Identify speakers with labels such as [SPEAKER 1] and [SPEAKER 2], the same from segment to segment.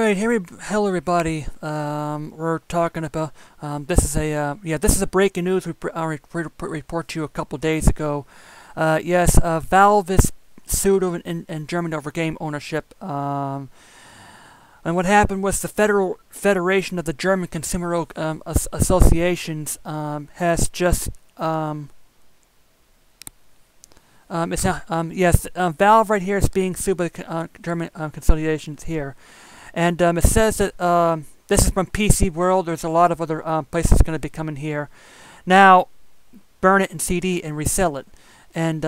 [SPEAKER 1] Alright, hello everybody. We're talking about this is a breaking news report to you a couple days ago. Yes, Valve is sued in Germany over game ownership. And what happened was the Federal Federation of the German Consumer Associations has just Valve right here is being sued by the German consolidations here. And it says that this is from PC World. There's a lot of other places going to be coming here. Now, burn it in CD and resell it. And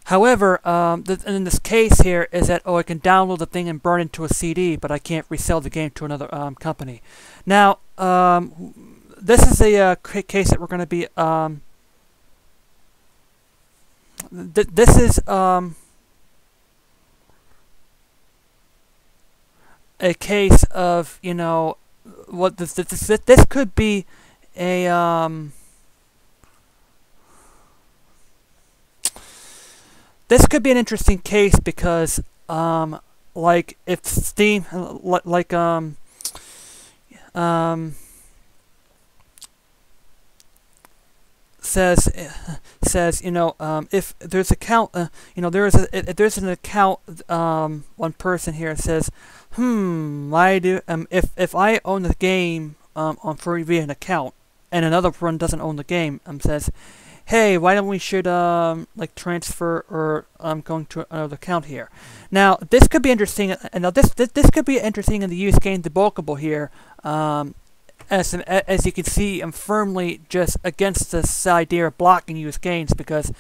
[SPEAKER 1] however, in this case here is that I can download the thing and burn it into a CD, but I can't resell the game to another company. Now, this is a case that we're going to be. This is a case of, you know, what this could be a this could be an interesting case because like if Steam says you know, if there's account you know, if there's an account, one person here says, why do if I own the game via an account and another one doesn't own the game, says, hey, why don't we should like transfer or going to another account here. Now this could be interesting, and now this could be interesting in the used game debugable here. As you can see, I'm firmly just against this idea of blocking used games, because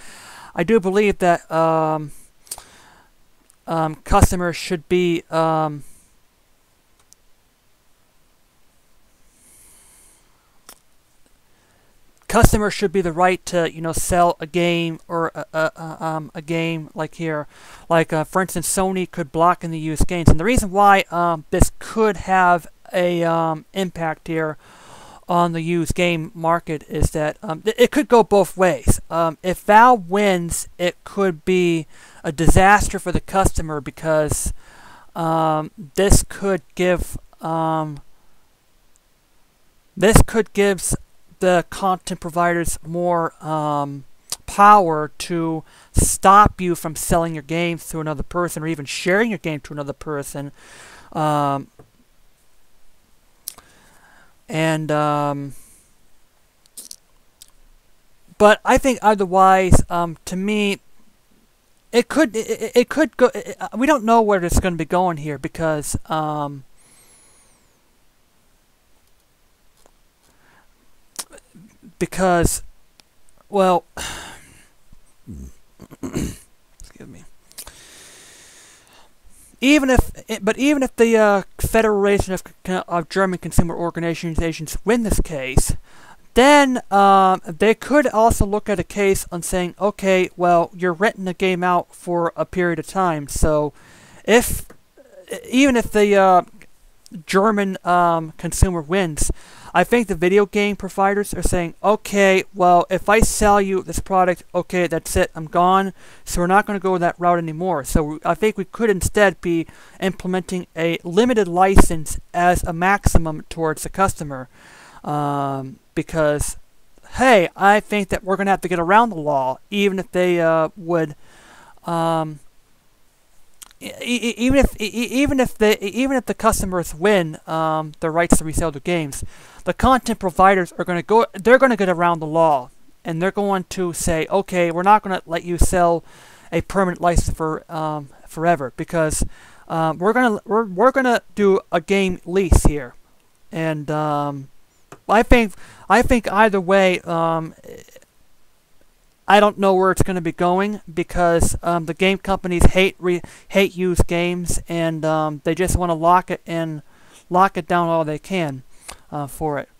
[SPEAKER 1] I do believe that customers should be the right to, you know, sell a game or a game like here, like for instance, Sony could block in the used games. And the reason why this could have a impact here on the used game market is that it could go both ways. If Valve wins, it could be a disaster for the customer, because this could give the content providers more power to stop you from selling your games to another person, or even sharing your game to another person. But I think otherwise, to me, it could go. We don't know where it's going to be going here, because well, excuse me. Even if the Federation of German Consumer Organizations win this case, then they could also look at a case on saying, okay, well, you're renting the game out for a period of time, so even if the German consumer wins, I think the video game providers are saying, okay, well, if I sell you this product, okay, that's it, I'm gone, so we're not going to go that route anymore. So I think we could instead be implementing a limited license as a maximum towards the customer, because, hey, I think that we're going to have to get around the law, even if they would. Even if the customers win the rights to resell their games, the content providers are going to go. They're going to get around the law, and they're going to say, okay, we're not going to let you sell a permanent license for forever, because we're gonna do a game lease here, and I think either way. I don't know where it's going to be going, because the game companies hate used games, and they just want to lock it down all they can for it.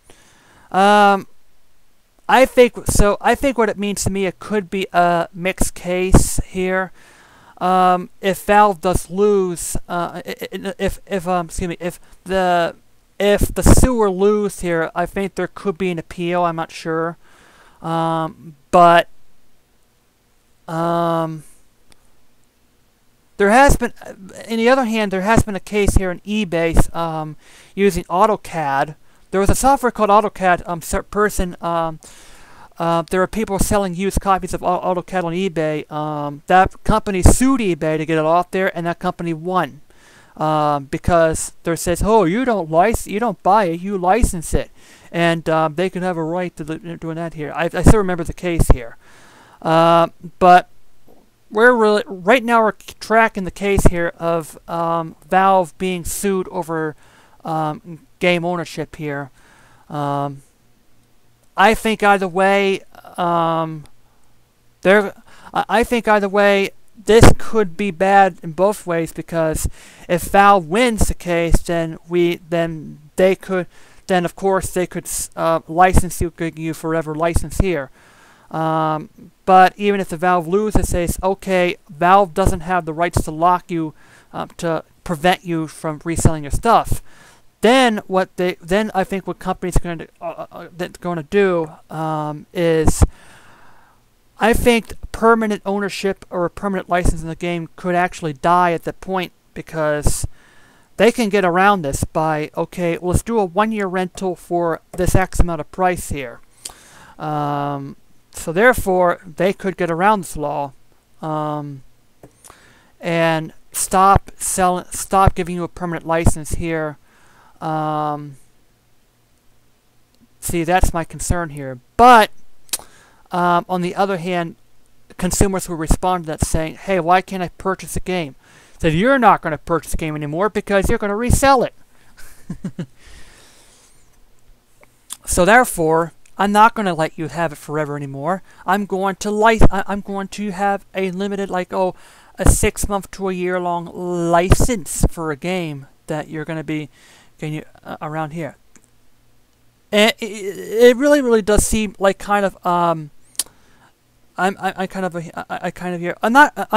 [SPEAKER 1] I think what it means to me, it could be a mixed case here. If Valve does lose, if the suer lose here, I think there could be an appeal. I'm not sure, but there has been, on the other hand, there has been a case here in eBay using AutoCAD. There was a software called AutoCAD. There are people selling used copies of AutoCAD on eBay. That company sued eBay to get it off there, and that company won because there says, "Oh, you don't buy it, you license it," and they could have a right to doing that here. I still remember the case here, but right now we're tracking the case here of Valve being sued over game ownership here. I think either way, this could be bad in both ways, because if Valve wins the case, then of course they could license you, give you forever license here. But even if the Valve loses, says, okay, Valve doesn't have the rights to lock you, to prevent you from reselling your stuff. Then I think what companies are going to do is, I think permanent ownership or a permanent license in the game could actually die at that point, because they can get around this by, okay, well, let's do a 1-year rental for this X amount of price here. So therefore, they could get around this law and stop giving you a permanent license here. See, that's my concern here. But on the other hand, consumers will respond to that saying, "Hey, why can't I purchase a game?" So you're not going to purchase a game anymore because you're going to resell it. So therefore, I'm not going to let you have it forever anymore. I'm going to have a limited, like, a 6-month to a year-long license for a game that you're going to be getting around here. And it really, really does seem like kind of I'm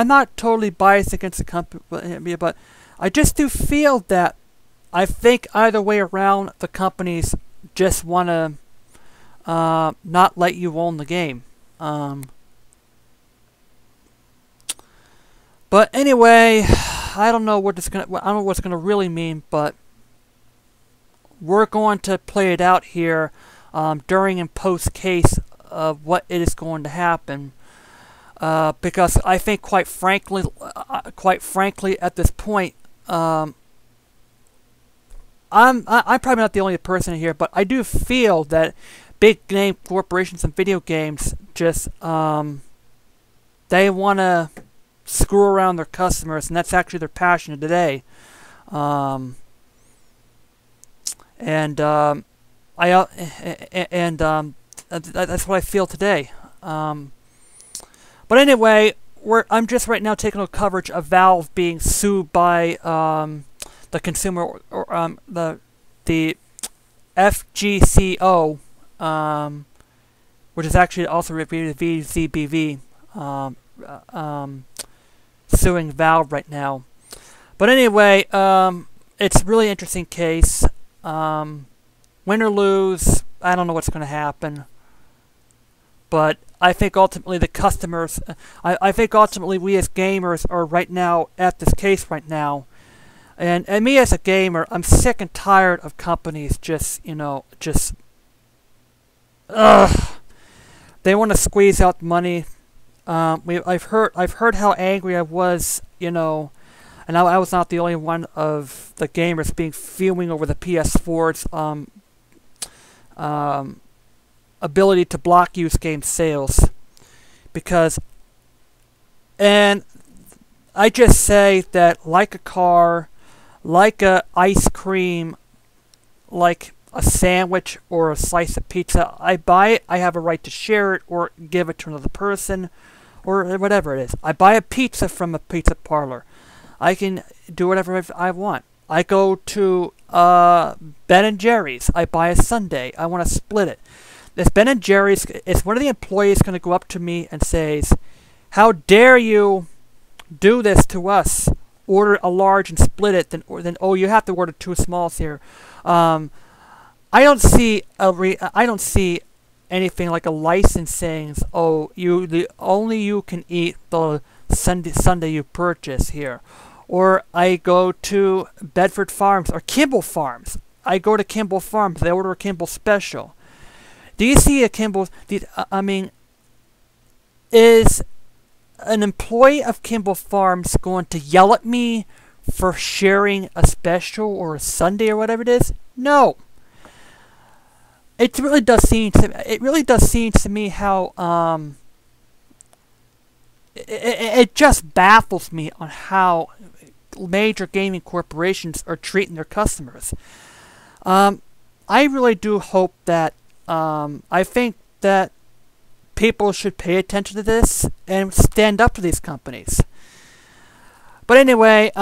[SPEAKER 1] not totally biased against the company, but I just do feel that I think either way around, the companies just want to not let you own the game. But anyway, I don't know what it's gonna really mean, but we're going to play it out here during and post case of what it is going to happen, because I think, quite frankly, at this point, I'm probably not the only person here, but I do feel that big name corporations and video games just they want to screw around their customers, and that's actually their passion today. That's what I feel today. But anyway, I'm just right now taking a coverage of Valve being sued by the consumer, or the FGCO, which is actually also repeated VZBV, suing Valve right now. But anyway, it's a really interesting case. Win or lose, I don't know what's going to happen. But I think ultimately the customers, I think ultimately we as gamers are right now at this case right now. And me as a gamer, I'm sick and tired of companies just, they want to squeeze out money. I've heard how angry I was, and I was not the only one of the gamers being fuming over the PS4's ability to block used game sales. And I just say that, like a car, like a ice cream, like a sandwich or a slice of pizza, I buy it, I have a right to share it or give it to another person, or whatever it is. I buy a pizza from a pizza parlor. I can do whatever I want. I go to Ben & Jerry's. I buy a sundae. I want to split it. If Ben & Jerry's, is one of the employees going to go up to me and says, "How dare you do this to us? Order a large and split it, then oh, you have to order 2 smalls here." I don't see anything like a license saying, "Oh, only you can eat the Sunday you purchase here. Or I go to Bedford Farms or Kimball Farms. I go to Kimball Farms. They order a Kimball Special. Do you see a Kimball? I mean, is an employee of Kimball Farms going to yell at me for sharing a special or a Sunday or whatever it is? No. It really does seem to me how it just baffles me on how major gaming corporations are treating their customers. I really do hope that I think that people should pay attention to this and stand up to these companies. But anyway,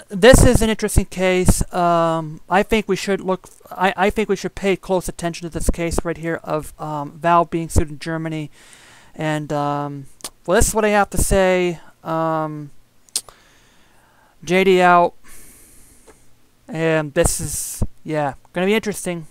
[SPEAKER 1] this is an interesting case. I think we should I think we should pay close attention to this case right here of Valve being sued in Germany. And well, this is what I have to say. JD out. And this is, yeah, gonna be interesting.